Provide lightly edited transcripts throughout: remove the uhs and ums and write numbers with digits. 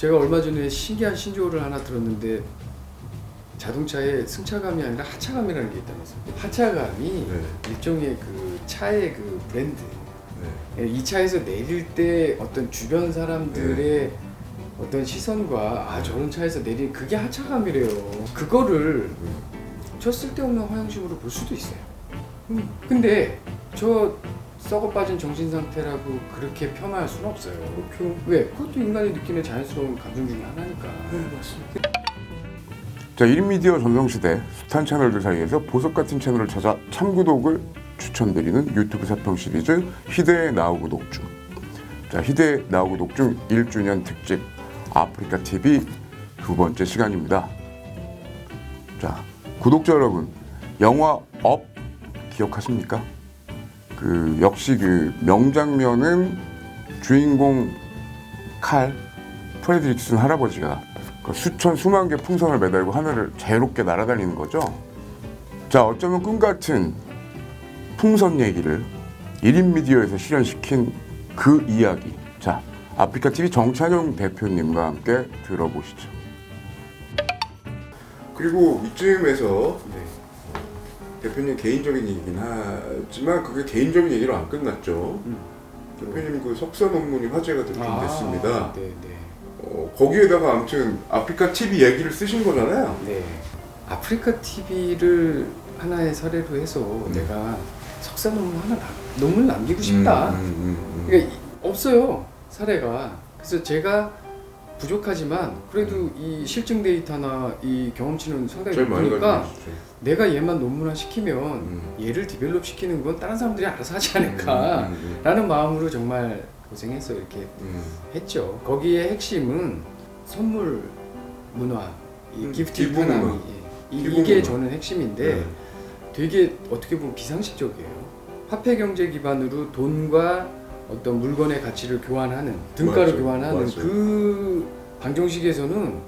제가 얼마 전에 신기한 신조어를 하나 들었는데 자동차에 승차감이 아니라 하차감이라는 게 있다면서요. 하차감이 일종의 그 차의 그 브랜드. 이 차에서 내릴 때 어떤 주변 사람들의 어떤 시선과 저런 차에서 내린 그게 하차감이래요. 그거를 저 쓸데없는 허영심으로 볼 수도 있어요. 근데 저 썩어 빠진 정신 상태라고 그렇게 폄하할 수는 없어요. 그렇죠. 왜? 그것도 인간이 느끼는 자연스러운 감정 중에 하나니까. 맞습니다. 자, 1인 미디어 전성시대 숱한 채널들 사이에서 보석 같은 채널을 찾아 참구독을 추천드리는 유튜브 사평 시리즈 희대의 나우구독 중. 자, 희대의 나우구독 중 1주년 특집 아프리카 TV 두 번째 시간입니다. 자, 구독자 여러분, 영화 업 기억하십니까? 그 역시 그 명장면은 주인공 칼 프레드릭슨 할아버지가 그 수만 개 풍선을 매달고 하늘을 자유롭게 날아다니는 거죠. 자, 어쩌면 꿈같은 풍선 얘기를 1인 미디어에서 실현시킨 그 이야기. 자, 아프리카 TV 정찬용 대표님과 함께 들어보시죠. 그리고 이쯤에서 대표님 개인적인 얘기긴 하지만 그게 개인적인 얘기로 안 끝났죠. 대표님 그 석사 논문이 화제가 됐긴 됐습니다. 거기에다가 아무튼 아프리카 TV 얘기를 쓰신 거잖아요. 네. 아프리카 TV를 하나의 사례로 해서 내가 석사 논문 남기고 싶다. 그러니까 없어요, 사례가. 그래서 제가 부족하지만 그래도 이 실증 데이터나 이 경험치는 상당히 높으니까 내가 얘만 논문화 시키면 얘를 디벨롭 시키는 건 다른 사람들이 알아서 하지 않을까 라는 마음으로 정말 고생해서 이렇게 했죠. 거기에 핵심은 선물 문화, 이 기프트 이코노미, 이게 저는 핵심인데 되게 어떻게 보면 비상식적이에요. 화폐 경제 기반으로 돈과 어떤 물건의 가치를 교환하는, 등가를 교환하는 그 방정식에서는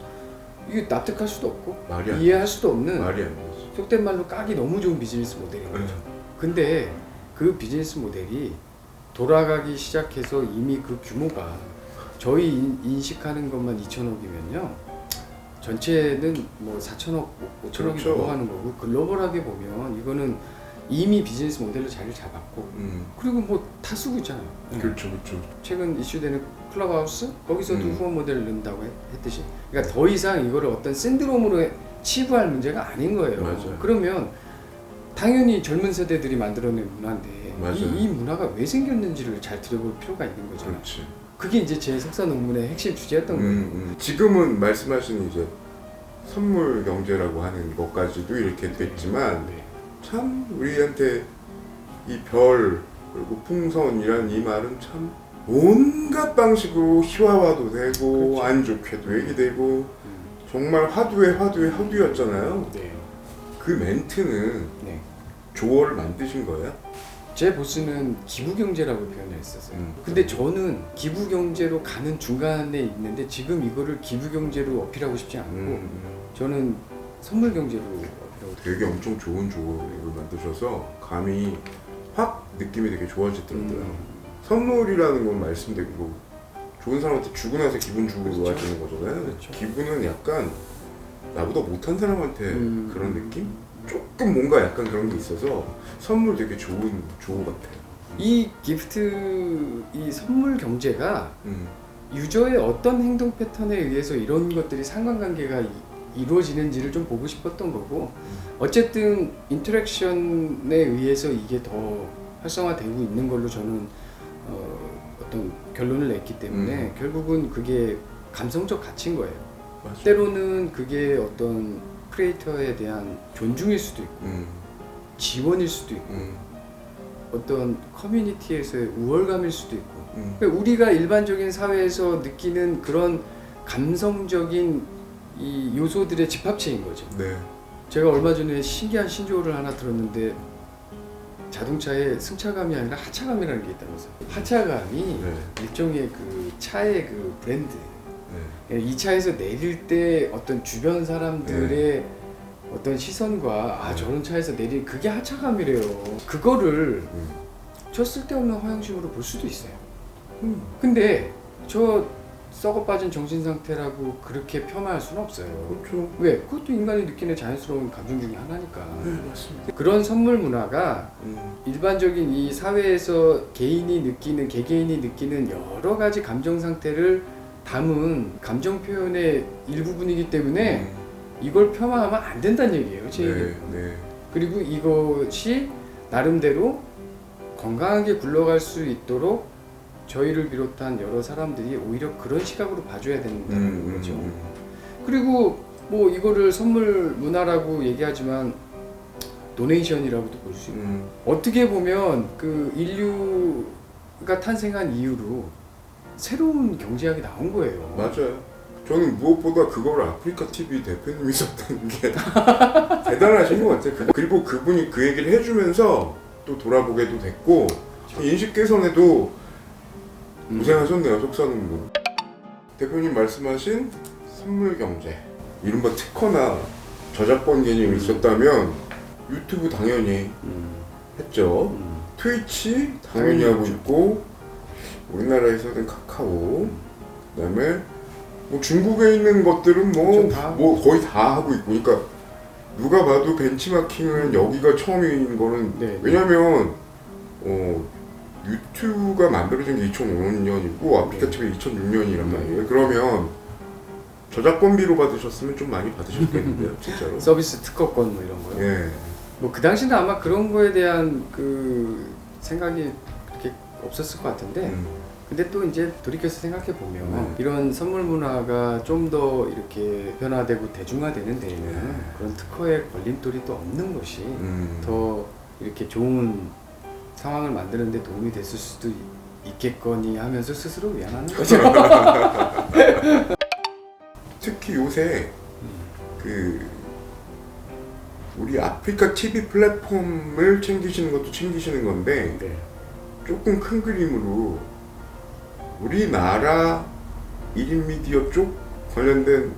이게 납득할 수도 없고 이해할 수도 없는 속된 말로 까기 너무 좋은 비즈니스 모델인 거죠. 근데 그 비즈니스 모델이 돌아가기 시작해서 이미 그 규모가 저희 인식하는 것만 2천억이면요 전체는 뭐 4천억, 5천억이 넘어가는 거고 글로벌하게 보면 이거는 이미 비즈니스 모델로 자리를 잡았고 그리고 뭐 다 쓰고 있잖아요. 그렇죠. 최근 이슈되는 클럽하우스 거기서도 후원 모델을 넣는다고 했듯이 그러니까 더 이상 이거를 어떤 신드롬으로 치부할 문제가 아닌 거예요. 맞아요. 그러면 당연히 젊은 세대들이 만들어낸 문화인데 이 문화가 왜 생겼는지를 잘 들여볼 필요가 있는 거잖아요. 그게 이제 제 석사 논문의 핵심 주제였던 거예요. 지금은 말씀하신 이제 선물 경제라고 하는 것까지도 이렇게 됐지만 참 우리한테 이 별 그리고 풍선이란 이 말은 참 온갖 방식으로 희화화도 되고 안 좋게도 얘기되고 정말 화두였잖아요. 그 멘트는 조어를 만드신 거예요? 제 보스는 기부경제라고 표현을 했었어요. 근데 저는 기부경제로 가는 중간에 있는데 지금 이거를 기부경제로 어필하고 싶지 않고 저는 선물경제로 어필하고 되게 엄청 좋은 조어를 만드셔서 감이 확 느낌이 되게 좋아지더라고요. 선물이라는 건 말씀드리고 좋은 사람한테 주고 나서 기분 주고 좋아지는 거잖아요. 기분은 약간 나보다 못한 사람한테 그런 느낌? 조금 뭔가 약간 그런 게 있어서 선물 되게 좋은 조어 같아요. 이 기프트, 이 선물 경제가 유저의 어떤 행동 패턴에 의해서 이런 것들이 상관관계가 이루어지는지를 좀 보고 싶었던 거고 어쨌든 인터랙션에 의해서 이게 더 활성화되고 있는 걸로 저는 어떤 결론을 냈기 때문에 결국은 그게 감성적 가치인 거예요. 때로는 그게 어떤 크리에이터에 대한 존중일 수도 있고 지원일 수도 있고 어떤 커뮤니티에서의 우월감일 수도 있고 그러니까 우리가 일반적인 사회에서 느끼는 그런 감성적인 이 요소들의 집합체인 거죠. 제가 얼마 전에 신기한 신조어를 하나 들었는데 자동차에 승차감이 아니라 하차감이라는 게 있다면서요. 하차감이 일종의 그 차의 그 브랜드. 이 차에서 내릴 때 어떤 주변 사람들의 어떤 시선과 저런 차에서 내린 그게 하차감이래요. 그거를 저 쓸데없는 허영심으로 볼 수도 있어요. 근데 저 썩어 빠진 정신 상태라고 그렇게 폄하할 수는 없어요. 그렇죠. 왜? 그것도 인간이 느끼는 자연스러운 감정 중에 하나니까. 네, 맞습니다. 그런 선물 문화가 일반적인 이 사회에서 개개인이 느끼는 여러 가지 감정 상태를 담은 감정 표현의 일부분이기 때문에 이걸 폄하하면 안 된다는 얘기예요. 제 얘기는. 네. 그리고 이것이 나름대로 건강하게 굴러갈 수 있도록 저희를 비롯한 여러 사람들이 오히려 그런 시각으로 봐줘야 된다는 거죠. 그리고 뭐 이거를 선물 문화라고 얘기하지만 도네이션이라고도 볼 수 있고 어떻게 보면 그 인류가 탄생한 이후로 새로운 경제학이 나온 거예요. 맞아요. 저는 무엇보다 그걸 아프리카 TV 대표님이 썼다는 게 대단하신 것 같아요. 그리고 그분이 그 얘기를 해주면서 또 돌아보게도 됐고 인식 개선에도 고생하셨네요. 속사농부. 대표님 말씀하신 선물 경제, 이른바 특허나 저작권 개념이 있었다면 유튜브 당연히 했죠. 트위치 당연히 하고 있고 우리나라에서는 카카오, 그다음에 뭐 중국에 있는 것들은 뭐 거의 다 하고 있고, 그러니까 누가 봐도 벤치마킹은 여기가 처음인 거는 왜냐면 유튜브가 만들어진 게 2005년이고 아프리카 TV가 2006년이란 말이에요. 그러면 저작권비로 받으셨으면 좀 많이 받으셨겠는데요, 진짜로. 서비스 특허권 뭐 이런 거요. 예. 뭐 그 당시는 아마 그런 거에 대한 그 생각이 그렇게 없었을 것 같은데. 근데 또 이제 돌이켜서 생각해 보면 이런 선물 문화가 좀 더 이렇게 변화되고 대중화되는 데에는 그런 특허의 걸림돌이 또 없는 것이 더 이렇게 좋은 상황을 만드는 데 도움이 됐을 수도 있겠거니 하면서 스스로 위안하는 거죠. 특히 요새 그 우리 아프리카 TV 플랫폼을 챙기시는 것도 챙기시는 건데 조금 큰 그림으로 우리나라 1인 미디어 쪽 관련된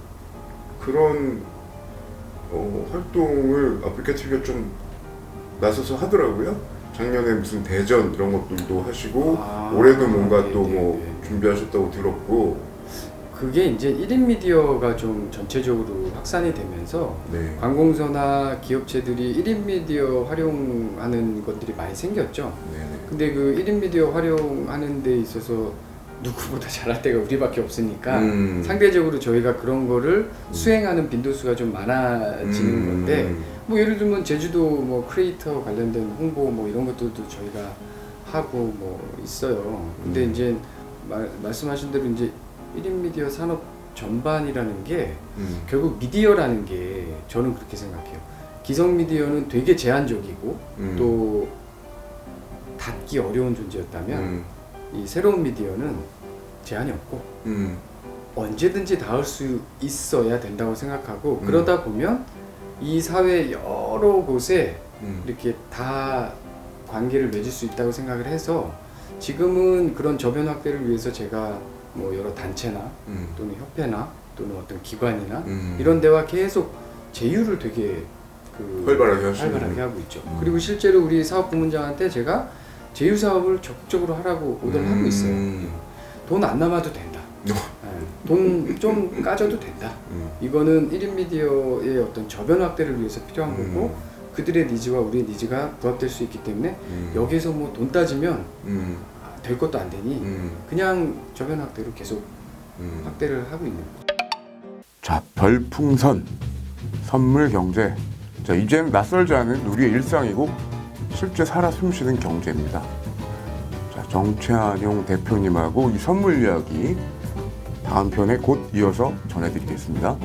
그런 활동을 아프리카 TV가 좀 나서서 하더라고요. 작년에 무슨 대전 이런 것들도 하시고 올해도 뭔가 또 뭐 준비하셨다고 들었고. 그게 이제 1인 미디어가 좀 전체적으로 확산이 되면서 관공서나 기업체들이 1인 미디어 활용하는 것들이 많이 생겼죠. 근데 그 1인 미디어 활용하는 데 있어서 누구보다 잘할 때가 우리밖에 없으니까 상대적으로 저희가 그런 거를 수행하는 빈도수가 좀 많아지는 건데, 뭐 예를 들면 제주도 뭐 크리에이터 관련된 홍보 뭐 이런 것들도 저희가 하고 뭐 있어요. 근데 이제 말씀하신 대로 이제 1인 미디어 산업 전반이라는 게 결국 미디어라는 게 저는 그렇게 생각해요. 기성 미디어는 되게 제한적이고 또 닿기 어려운 존재였다면 이 새로운 미디어는 제한이 없고 언제든지 닿을 수 있어야 된다고 생각하고 그러다 보면 이 사회 여러 곳에 이렇게 다 관계를 맺을 수 있다고 생각을 해서 지금은 그런 저변 확대를 위해서 제가 뭐 여러 단체나 또는 협회나 또는 어떤 기관이나 이런 데와 계속 제휴를 되게 활발하게 하고 있죠. 그리고 실제로 우리 사업부문장한테 제가 제휴 사업을 적극적으로 하라고 오더를 하고 있어요. 돈 안 남아도 된다. 돈 좀 까져도 된다. 이거는 1인 미디어의 어떤 저변 확대를 위해서 필요한 거고 그들의 니즈와 우리의 니즈가 부합될 수 있기 때문에 여기서 뭐 돈 따지면 될 것도 안 되니 그냥 저변 확대로 계속 확대를 하고 있는 거죠. 자, 별풍선, 선물 경제. 자, 이제는 낯설지 않은 우리의 일상이고 실제 살아 숨쉬는 경제입니다. 자, 정채한용 대표님하고 이 선물 이야기 다음 편에 곧 이어서 전해드리겠습니다.